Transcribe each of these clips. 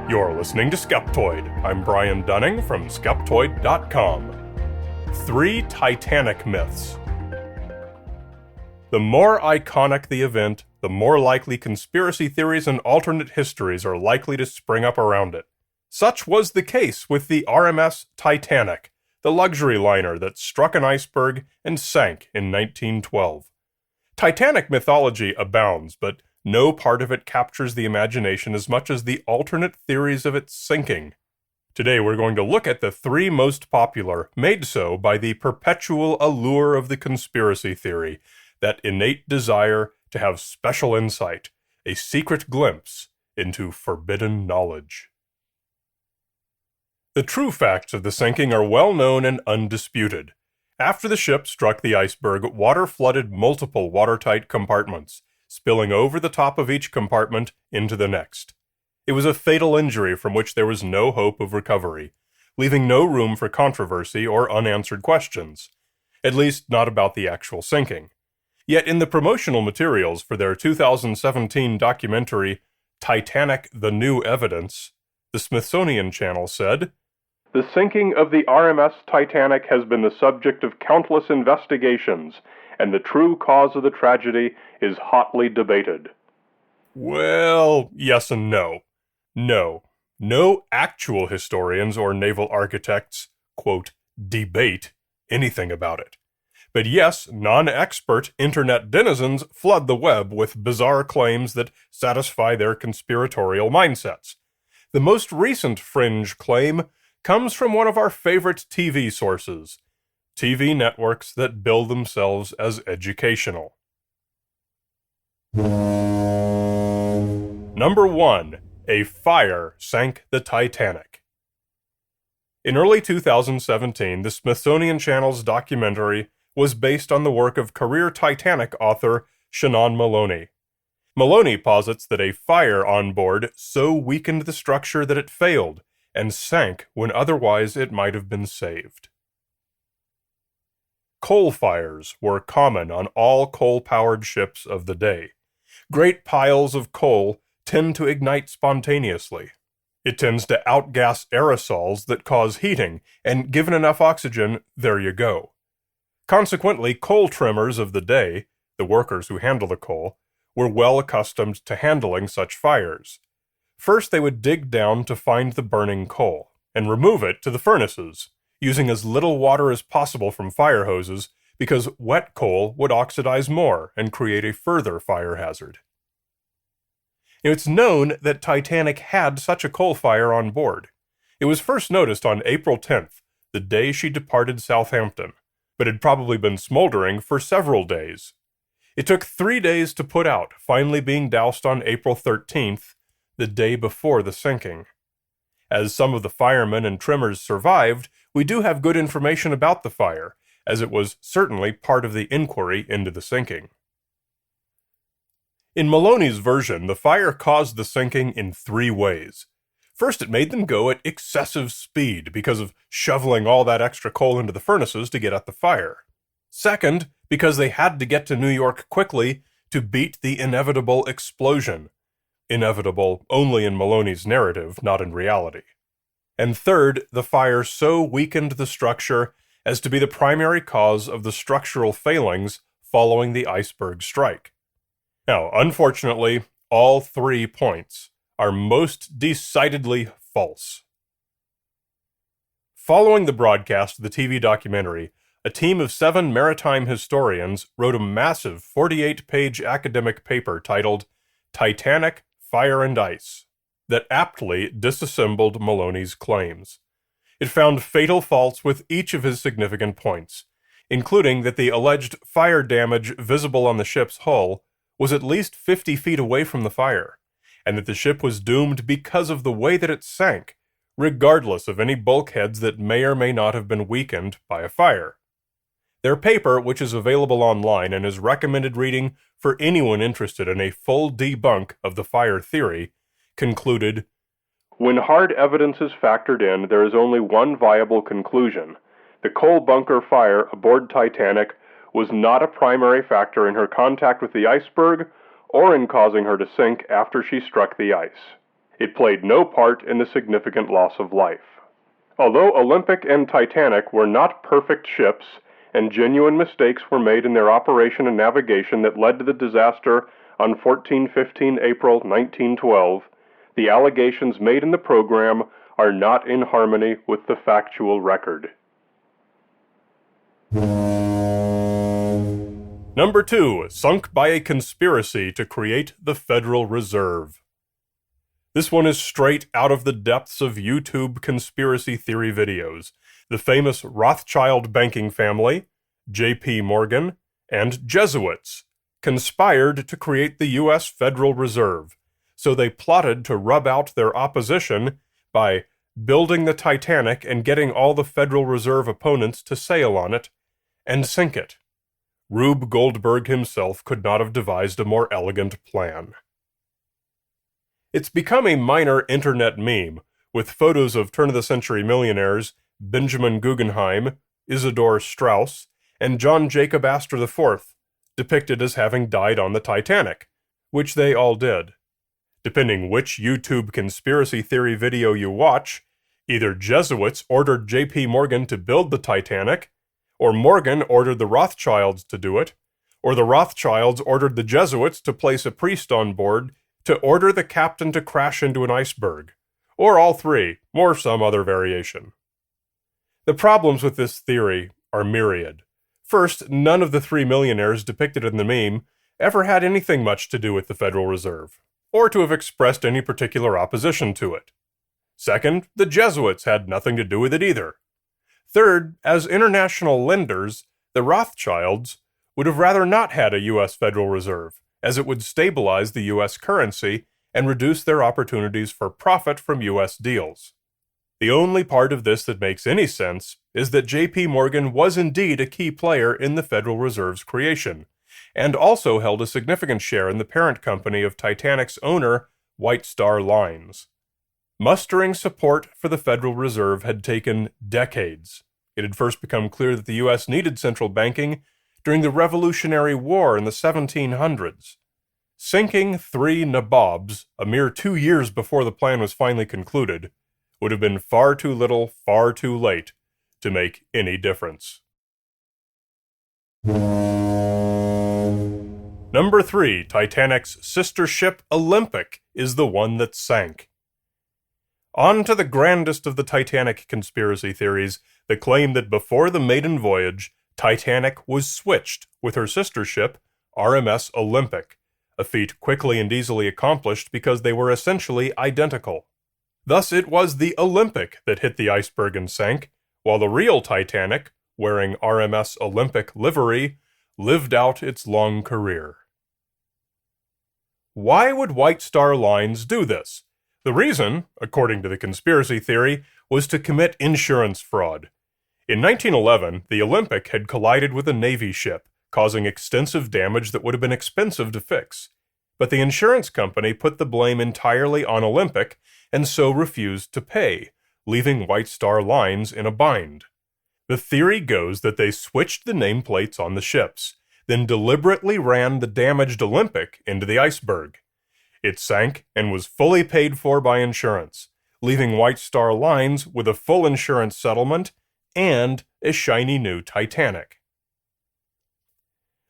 You're listening to Skeptoid. I'm Brian Dunning from Skeptoid.com. 3 Titanic Myths. The more iconic the event, the more likely conspiracy theories and alternate histories are likely to spring up around it. Such was the case with the RMS Titanic, the luxury liner that struck an iceberg and sank in 1912. Titanic mythology abounds, but no part of it captures the imagination as much as the alternate theories of its sinking. Today we're going to look at the 3 most popular, made so by the perpetual allure of the conspiracy theory, that innate desire to have special insight, a secret glimpse into forbidden knowledge. The true facts of the sinking are well known and undisputed. After the ship struck the iceberg, water flooded multiple watertight compartments, spilling over the top of each compartment into the next. It was a fatal injury from which there was no hope of recovery, leaving no room for controversy or unanswered questions, at least not about the actual sinking. Yet in the promotional materials for their 2017 documentary, Titanic: The New Evidence, the Smithsonian Channel said, "The sinking of the RMS Titanic has been the subject of countless investigations, and the true cause of the tragedy is hotly debated." Well, yes and no. No actual historians or naval architects, quote, debate anything about it. But yes, non-expert internet denizens flood the web with bizarre claims that satisfy their conspiratorial mindsets. The most recent fringe claim comes from one of our favorite TV sources, TV networks that bill themselves as educational. Number 1. A fire sank the Titanic. In early 2017, the Smithsonian Channel's documentary was based on the work of career Titanic author Shannon Maloney. Maloney posits that a fire on board so weakened the structure that it failed and sank when otherwise it might have been saved. Coal fires were common on all coal-powered ships of the day. Great piles of coal tend to ignite spontaneously. It tends to outgas aerosols that cause heating, and given enough oxygen, there you go. Consequently, coal trimmers of the day, the workers who handle the coal, were well accustomed to handling such fires. First, they would dig down to find the burning coal, and remove it to the furnaces, using as little water as possible from fire hoses, because wet coal would oxidize more and create a further fire hazard. It's known that Titanic had such a coal fire on board. It was first noticed on April 10th, the day she departed Southampton, but had probably been smoldering for several days. It took 3 days to put out, finally being doused on April 13th, the day before the sinking. As some of the firemen and trimmers survived, we do have good information about the fire, as it was certainly part of the inquiry into the sinking. In Maloney's version, the fire caused the sinking in 3 ways. First, it made them go at excessive speed because of shoveling all that extra coal into the furnaces to get at the fire. Second, because they had to get to New York quickly to beat the inevitable explosion. Inevitable only in Maloney's narrative, not in reality. And third, the fire so weakened the structure as to be the primary cause of the structural failings following the iceberg strike. Now, unfortunately, all 3 points are most decidedly false. Following the broadcast of the TV documentary, a team of 7 maritime historians wrote a massive 48-page academic paper titled Titanic, Fire and Ice, that aptly disassembled Maloney's claims. It found fatal faults with each of his significant points, including that the alleged fire damage visible on the ship's hull was at least 50 feet away from the fire, and that the ship was doomed because of the way that it sank, regardless of any bulkheads that may or may not have been weakened by a fire. Their paper, which is available online and is recommended reading for anyone interested in a full debunk of the fire theory, concluded, "When hard evidence is factored in, there is only one viable conclusion. The coal bunker fire aboard Titanic was not a primary factor in her contact with the iceberg or in causing her to sink after she struck the ice. It played no part in the significant loss of life. Although Olympic and Titanic were not perfect ships, and genuine mistakes were made in their operation and navigation that led to the disaster on 14-15 April 1912, the allegations made in the program are not in harmony with the factual record. Number 2, sunk by a conspiracy to create the Federal Reserve. This one is straight out of the depths of YouTube conspiracy theory videos. The famous Rothschild banking family, J.P. Morgan, and Jesuits conspired to create the U.S. Federal Reserve, so they plotted to rub out their opposition by building the Titanic and getting all the Federal Reserve opponents to sail on it and sink it. Rube Goldberg himself could not have devised a more elegant plan. It's become a minor internet meme, with photos of turn-of-the-century millionaires Benjamin Guggenheim, Isidor Straus, and John Jacob Astor IV depicted as having died on the Titanic, which they all did. Depending which YouTube conspiracy theory video you watch, either Jesuits ordered J.P. Morgan to build the Titanic, or Morgan ordered the Rothschilds to do it, or the Rothschilds ordered the Jesuits to place a priest on board to order the captain to crash into an iceberg, or all three, or some other variation. The problems with this theory are myriad. First, none of the three millionaires depicted in the meme ever had anything much to do with the Federal Reserve, or to have expressed any particular opposition to it. Second, the Jesuits had nothing to do with it either. Third, as international lenders, the Rothschilds would have rather not had a U.S. Federal Reserve, as it would stabilize the U.S. currency and reduce their opportunities for profit from U.S. deals. The only part of this that makes any sense is that J.P. Morgan was indeed a key player in the Federal Reserve's creation, and also held a significant share in the parent company of Titanic's owner, White Star Lines. Mustering support for the Federal Reserve had taken decades. It had first become clear that the U.S. needed central banking during the Revolutionary War in the 1700s. Sinking three nabobs a mere 2 years before the plan was finally concluded would have been far too little, far too late to make any difference. Number 3, Titanic's sister ship Olympic is the one that sank. On to the grandest of the Titanic conspiracy theories, the claim that before the maiden voyage, Titanic was switched with her sister ship, RMS Olympic, a feat quickly and easily accomplished because they were essentially identical. Thus it was the Olympic that hit the iceberg and sank, while the real Titanic, wearing RMS Olympic livery, lived out its long career. Why would White Star Lines do this? The reason, according to the conspiracy theory, was to commit insurance fraud. In 1911, the Olympic had collided with a Navy ship, causing extensive damage that would have been expensive to fix. But the insurance company put the blame entirely on Olympic and so refused to pay, leaving White Star Lines in a bind. The theory goes that they switched the nameplates on the ships, then deliberately ran the damaged Olympic into the iceberg. It sank and was fully paid for by insurance, leaving White Star Lines with a full insurance settlement and a shiny new Titanic.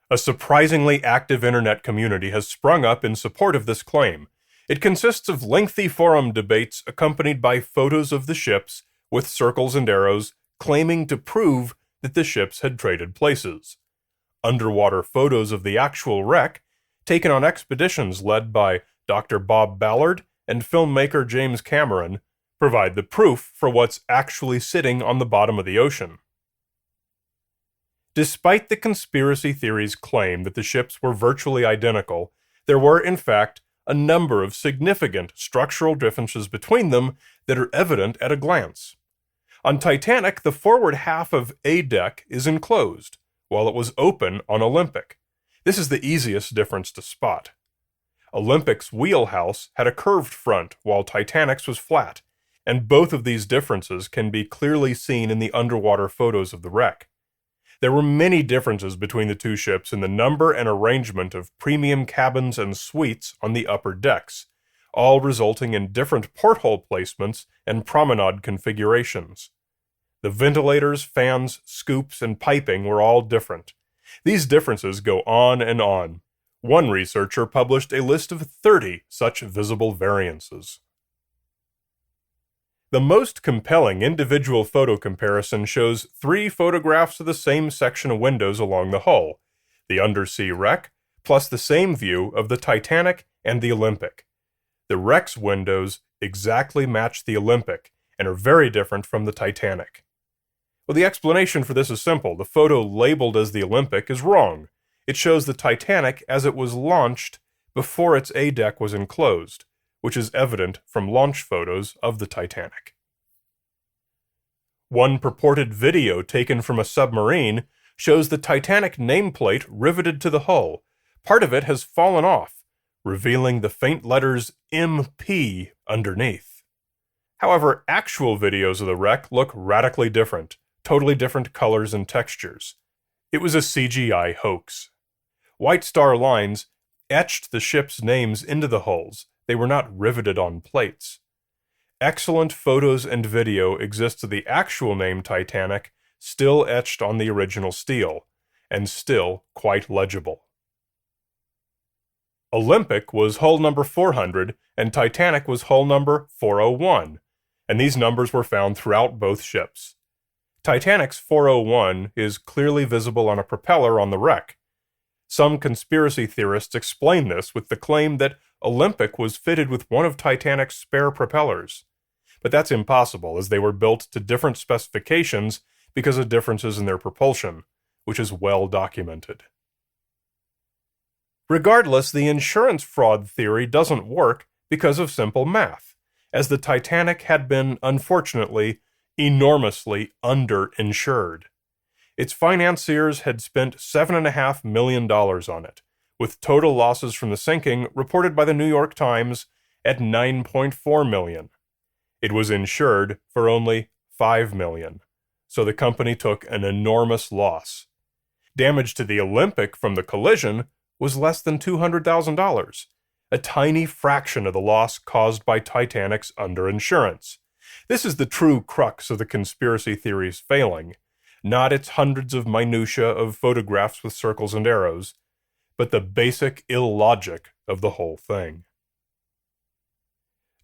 A surprisingly active internet community has sprung up in support of this claim. It consists of lengthy forum debates accompanied by photos of the ships with circles and arrows claiming to prove that the ships had traded places. Underwater photos of the actual wreck, taken on expeditions led by Dr. Bob Ballard and filmmaker James Cameron, provide the proof for what's actually sitting on the bottom of the ocean. Despite the conspiracy theory's claim that the ships were virtually identical, there were, in fact, a number of significant structural differences between them that are evident at a glance. On Titanic, the forward half of A deck is enclosed, while it was open on Olympic. This is the easiest difference to spot. Olympic's wheelhouse had a curved front, while Titanic's was flat, and both of these differences can be clearly seen in the underwater photos of the wreck. There were many differences between the two ships in the number and arrangement of premium cabins and suites on the upper decks, all resulting in different porthole placements and promenade configurations. The ventilators, fans, scoops, and piping were all different. These differences go on and on. One researcher published a list of 30 such visible variances. The most compelling individual photo comparison shows 3 photographs of the same section of windows along the hull, the undersea wreck, plus the same view of the Titanic and the Olympic. The wreck's windows exactly match the Olympic and are very different from the Titanic. Well, the explanation for this is simple. The photo labeled as the Olympic is wrong. It shows the Titanic as it was launched before its A deck was enclosed, which is evident from launch photos of the Titanic. One purported video taken from a submarine shows the Titanic nameplate riveted to the hull. Part of it has fallen off, revealing the faint letters MP underneath. However, actual videos of the wreck look radically different, totally different colors and textures. It was a CGI hoax. White star lines etched the ship's names into the hulls. They were not riveted on plates. Excellent photos and video exist of the actual name Titanic still etched on the original steel, and still quite legible. Olympic was hull number 400, and Titanic was hull number 401, and these numbers were found throughout both ships. Titanic's 401 is clearly visible on a propeller on the wreck. Some conspiracy theorists explain this with the claim that Olympic was fitted with one of Titanic's spare propellers. But that's impossible, as they were built to different specifications because of differences in their propulsion, which is well documented. Regardless, the insurance fraud theory doesn't work because of simple math, as the Titanic had been, unfortunately, enormously underinsured. Its financiers had spent $7.5 million on it, with total losses from the sinking reported by the New York Times at $9.4 million. It was insured for only $5 million, so the company took an enormous loss. Damage to the Olympic from the collision was less than $200,000, a tiny fraction of the loss caused by Titanic's underinsurance. This is the true crux of the conspiracy theory's failing, not its hundreds of minutiae of photographs with circles and arrows, but the basic illogic of the whole thing.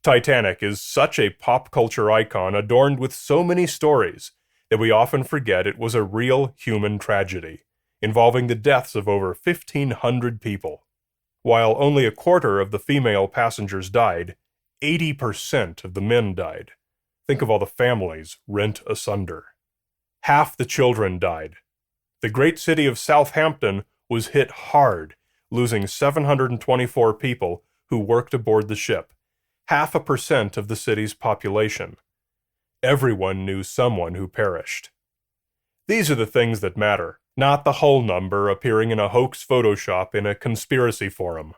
Titanic is such a pop culture icon adorned with so many stories that we often forget it was a real human tragedy, involving the deaths of over 1,500 people. While only a quarter of the female passengers died, 80% of the men died. Think of all the families rent asunder. Half the children died. The great city of Southampton was hit hard, losing 724 people who worked aboard the ship, 0.5% of the city's population. Everyone knew someone who perished. These are the things that matter, not the whole number appearing in a hoax Photoshop in a conspiracy forum.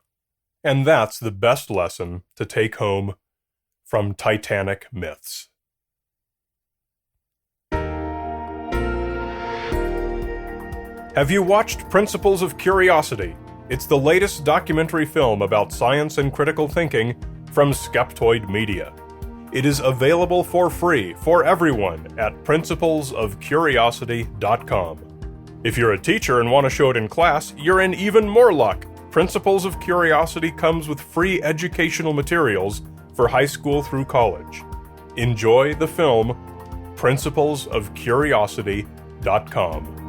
And that's the best lesson to take home from Titanic Myths. Have you watched Principles of Curiosity? It's the latest documentary film about science and critical thinking from Skeptoid Media. It is available for free for everyone at principlesofcuriosity.com. If you're a teacher and want to show it in class, you're in even more luck. Principles of Curiosity comes with free educational materials for high school through college. Enjoy the film principlesofcuriosity.com.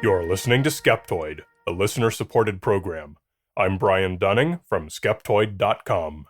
You're listening to Skeptoid, a listener-supported program. I'm Brian Dunning from Skeptoid.com.